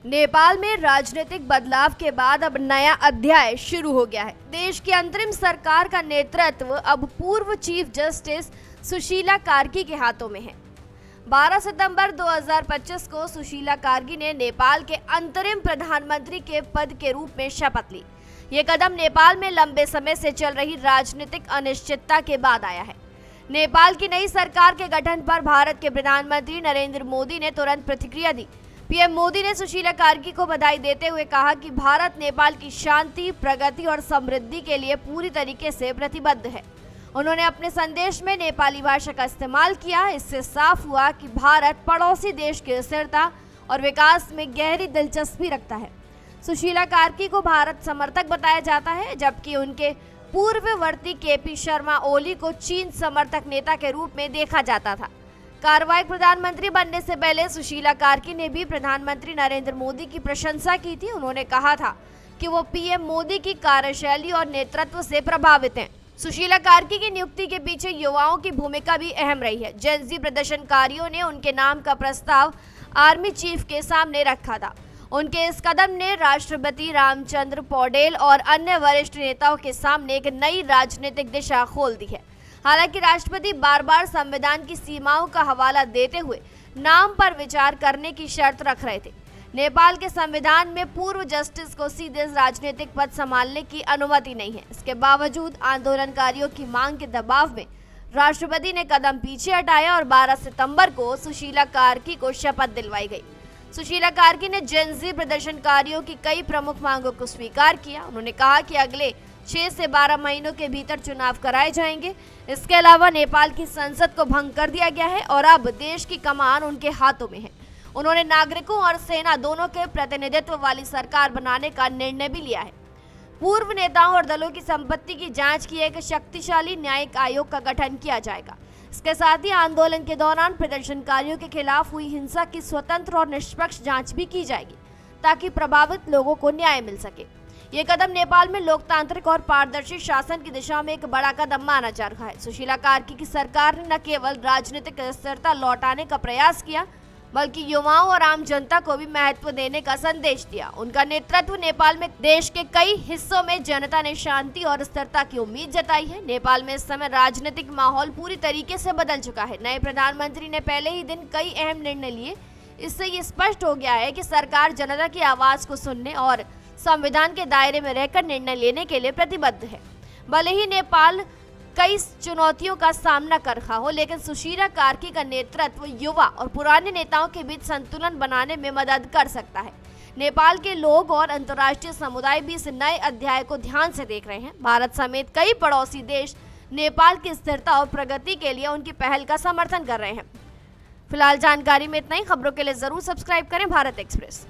नेपाल में राजनीतिक बदलाव के बाद अब नया अध्याय शुरू हो गया है। देश की अंतरिम सरकार का नेतृत्व अब पूर्व चीफ जस्टिस सुशीला कार्की के हाथों में है। 12 सितंबर 2025 को सुशीला कार्की ने नेपाल के अंतरिम प्रधानमंत्री के पद के रूप में शपथ ली। ये कदम नेपाल में लंबे समय से चल रही राजनीतिक अनिश्चितता के बाद आया है। नेपाल की नई सरकार के गठन पर भारत के प्रधानमंत्री नरेंद्र मोदी ने तुरंत प्रतिक्रिया दी। पीएम मोदी ने सुशीला कार्की को बधाई देते हुए कहा कि भारत नेपाल की शांति, प्रगति और समृद्धि के लिए पूरी तरीके से प्रतिबद्ध है। उन्होंने अपने संदेश में नेपाली भाषा का इस्तेमाल किया। इससे साफ हुआ कि भारत पड़ोसी देश की स्थिरता और विकास में गहरी दिलचस्पी रखता है। सुशीला कार्की को भारत समर्थक बताया जाता है, जबकि उनके पूर्ववर्ती केपी शर्मा ओली को चीन समर्थक नेता के रूप में देखा जाता था। कार्यवाहक प्रधानमंत्री बनने से पहले सुशीला कार्की ने भी प्रधानमंत्री नरेंद्र मोदी की प्रशंसा की थी। उन्होंने कहा था कि वो पीएम मोदी की कार्यशैली और नेतृत्व से प्रभावित हैं। सुशीला कार्की की नियुक्ति के पीछे युवाओं की भूमिका भी अहम रही है। जेनजी प्रदर्शनकारियों ने उनके नाम का प्रस्ताव आर्मी चीफ के सामने रखा था। उनके इस कदम ने राष्ट्रपति रामचंद्र पौडेल और अन्य वरिष्ठ नेताओं के सामने एक नई राजनीतिक दिशा खोल दी है। हालांकि राष्ट्रपति बार बार संविधान की सीमाओं का हवाला देते हुए नाम पर विचार करने की शर्त रख रहे थे। नेपाल के संविधान में पूर्व जस्टिस को सीधे राजनीतिक पद संभालने की अनुमति नहीं है। इसके बावजूद आंदोलनकारियों की मांग के दबाव में राष्ट्रपति ने कदम पीछे हटाया और 12 सितंबर को सुशीला कार्की को शपथ दिलवाई गई। सुशीला कार्की ने जेनजी प्रदर्शनकारियों की कई प्रमुख मांगों को स्वीकार किया। उन्होंने कहा कि अगले 6 से 12 महीनों के भीतर चुनाव कराए जाएंगे। इसके अलावा नेपाल की संसद को भंग कर दिया गया है और अब देश की कमान उनके हाथों में है। उन्होंने नागरिकों और सेना दोनों के प्रतिनिधित्व वाली सरकार बनाने का निर्णय भी लिया है। पूर्व नेताओं और दलों की संपत्ति की जांच की एक शक्तिशाली न्यायिक आयोग का गठन किया जाएगा। इसके साथ ही आंदोलन के दौरान प्रदर्शनकारियों के खिलाफ हुई हिंसा की स्वतंत्र और निष्पक्ष जांच भी की जाएगी, ताकि प्रभावित लोगों को न्याय मिल सके। ये कदम नेपाल में लोकतांत्रिक और पारदर्शी शासन की दिशा में एक बड़ा कदम माना जा रहा है। सुशीला कार्की की सरकार ने न केवल राजनीतिक स्थिरता लौटाने का प्रयास किया, बल्कि युवाओं और आम जनता को भी महत्व देने का संदेश दिया। उनका नेतृत्व नेपाल में देश के कई हिस्सों में जनता ने शांति और स्थिरता की उम्मीद जताई है। नेपाल में इस समय राजनीतिक माहौल पूरी तरीके से बदल चुका है। नए प्रधानमंत्री ने पहले ही दिन कई अहम निर्णय लिए। इससे ये स्पष्ट हो गया है कि सरकार जनता की आवाज को सुनने और संविधान के दायरे में रहकर निर्णय लेने के लिए प्रतिबद्ध है। भले ही नेपाल कई चुनौतियों का सामना कर रहा हो, लेकिन सुशीला कार्की का नेतृत्व युवा और पुराने नेताओं के बीच संतुलन बनाने में मदद कर सकता है। नेपाल के लोग और अंतर्राष्ट्रीय समुदाय भी इस नए अध्याय को ध्यान से देख रहे हैं। भारत समेत कई पड़ोसी देश नेपाल की स्थिरता और प्रगति के लिए उनकी पहल का समर्थन कर रहे हैं। फिलहाल जानकारी में इतना ही। खबरों के लिए जरूर सब्सक्राइब करें भारत एक्सप्रेस।